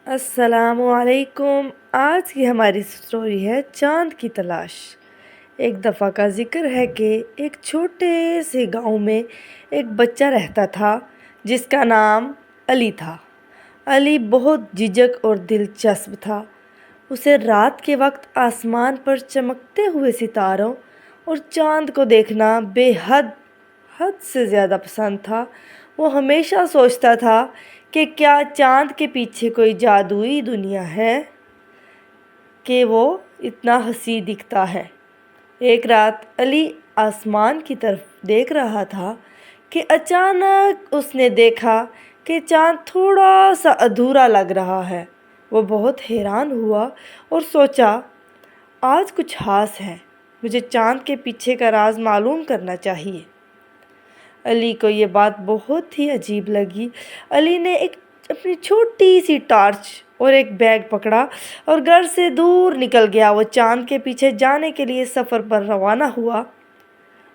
السلام علیکم۔ آج کی ہماری اسٹوری ہے چاند کی تلاش۔ ایک دفعہ کا ذکر ہے کہ ایک چھوٹے سے گاؤں میں ایک بچہ رہتا تھا جس کا نام علی تھا۔ علی بہت جھجک اور دلچسپ تھا۔ اسے رات کے وقت آسمان پر چمکتے ہوئے ستاروں اور چاند کو دیکھنا حد سے زیادہ پسند تھا۔ وہ ہمیشہ سوچتا تھا کہ کیا چاند کے پیچھے کوئی جادوئی دنیا ہے کہ وہ اتنا حسین دکھتا ہے۔ ایک رات علی آسمان کی طرف دیکھ رہا تھا کہ اچانک اس نے دیکھا کہ چاند تھوڑا سا ادھورا لگ رہا ہے۔ وہ بہت حیران ہوا اور سوچا، آج کچھ خاص ہے، مجھے چاند کے پیچھے کا راز معلوم کرنا چاہیے۔ علی کو یہ بات بہت ہی عجیب لگی۔ علی نے اپنی چھوٹی سی ٹارچ اور ایک بیگ پکڑا اور گھر سے دور نکل گیا۔ وہ چاند کے پیچھے جانے کے لیے سفر پر روانہ ہوا۔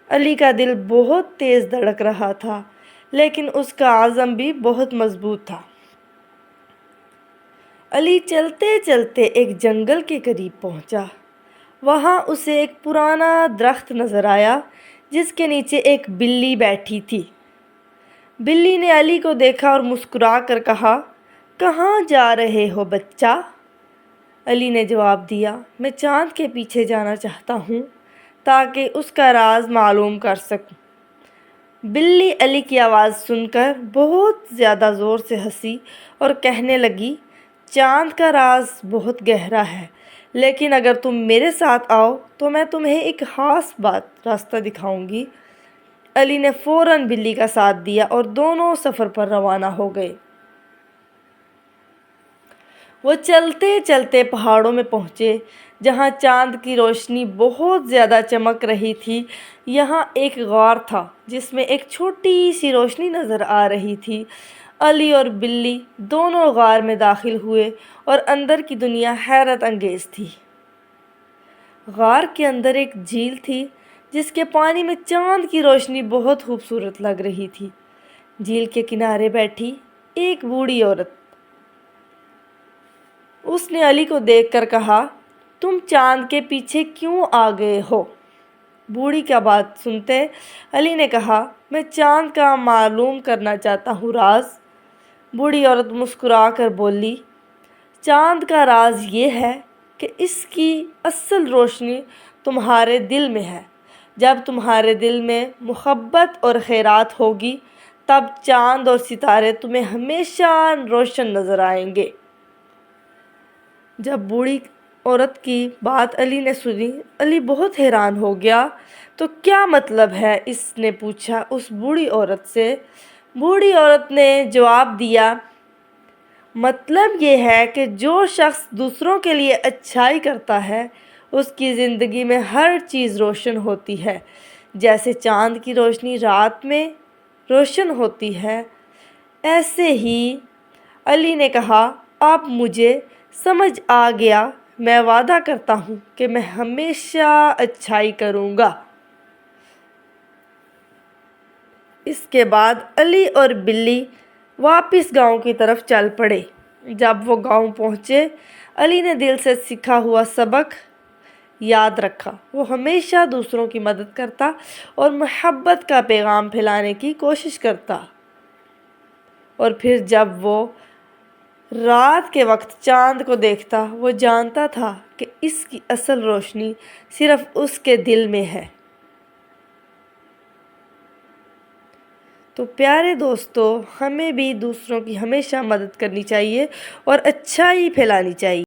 علی کا دل بہت تیز دھڑک رہا تھا، لیکن اس کا عزم بھی بہت مضبوط تھا۔ علی چلتے چلتے ایک جنگل کے قریب پہنچا۔ وہاں اسے ایک پرانا درخت نظر آیا جس کے نیچے ایک بلی بیٹھی تھی۔ بلی نے علی کو دیکھا اور مسکرا کر کہا، کہاں جا رہے ہو بچہ؟ علی نے جواب دیا، میں چاند کے پیچھے جانا چاہتا ہوں تاکہ اس کا راز معلوم کر سکوں۔ بلی علی کی آواز سن کر بہت زیادہ زور سے ہنسی اور کہنے لگی، چاند کا راز بہت گہرا ہے، لیکن اگر تم میرے ساتھ آؤ تو میں تمہیں ایک خاص راستہ دکھاؤں گی۔ علی نے فوراً بلی کا ساتھ دیا اور دونوں سفر پر روانہ ہو گئے۔ وہ چلتے چلتے پہاڑوں میں پہنچے جہاں چاند کی روشنی بہت زیادہ چمک رہی تھی۔ یہاں ایک غار تھا جس میں ایک چھوٹی سی روشنی نظر آ رہی تھی۔ علی اور بلی دونوں غار میں داخل ہوئے اور اندر کی دنیا حیرت انگیز تھی۔ غار کے اندر ایک جھیل تھی جس کے پانی میں چاند کی روشنی بہت خوبصورت لگ رہی تھی۔ جھیل کے کنارے بیٹھی ایک بوڑھی عورت۔ اس نے علی کو دیکھ کر کہا، تم چاند کے پیچھے کیوں آ گئے ہو؟ بوڑھی کا بات سنتے علی نے کہا، میں چاند کا معلوم کرنا چاہتا ہوں راز۔ بوڑھی عورت مسکرا کر بولی، چاند کا راز یہ ہے کہ اس کی اصل روشنی تمہارے دل میں ہے۔ جب تمہارے دل میں محبت اور خیرات ہوگی تب چاند اور ستارے تمہیں ہمیشہ روشن نظر آئیں گے۔ جب بوڑھی عورت کی بات علی نے سنی، علی بہت حیران ہو گیا۔ تو کیا مطلب ہے؟ اس نے پوچھا اس بوڑھی عورت سے۔ بوڑھی عورت نے جواب دیا، مطلب یہ ہے کہ جو شخص دوسروں کے لیے اچھائی کرتا ہے اس کی زندگی میں ہر چیز روشن ہوتی ہے، جیسے چاند کی روشنی رات میں روشن ہوتی ہے۔ ایسے ہی علی نے کہا، اب مجھے سمجھ آ گیا، میں وعدہ کرتا ہوں کہ میں ہمیشہ اچھائی کروں گا۔ اس کے بعد علی اور بلی واپس گاؤں کی طرف چل پڑے۔ جب وہ گاؤں پہنچے، علی نے دل سے سیکھا ہوا سبق یاد رکھا۔ وہ ہمیشہ دوسروں کی مدد کرتا اور محبت کا پیغام پھیلانے کی کوشش کرتا۔ اور پھر جب وہ رات کے وقت چاند کو دیکھتا، وہ جانتا تھا کہ اس کی اصل روشنی صرف اس کے دل میں ہے۔ تو پیارے دوستو، ہمیں بھی دوسروں کی ہمیشہ مدد کرنی چاہیے اور اچھائی پھیلانی چاہیے۔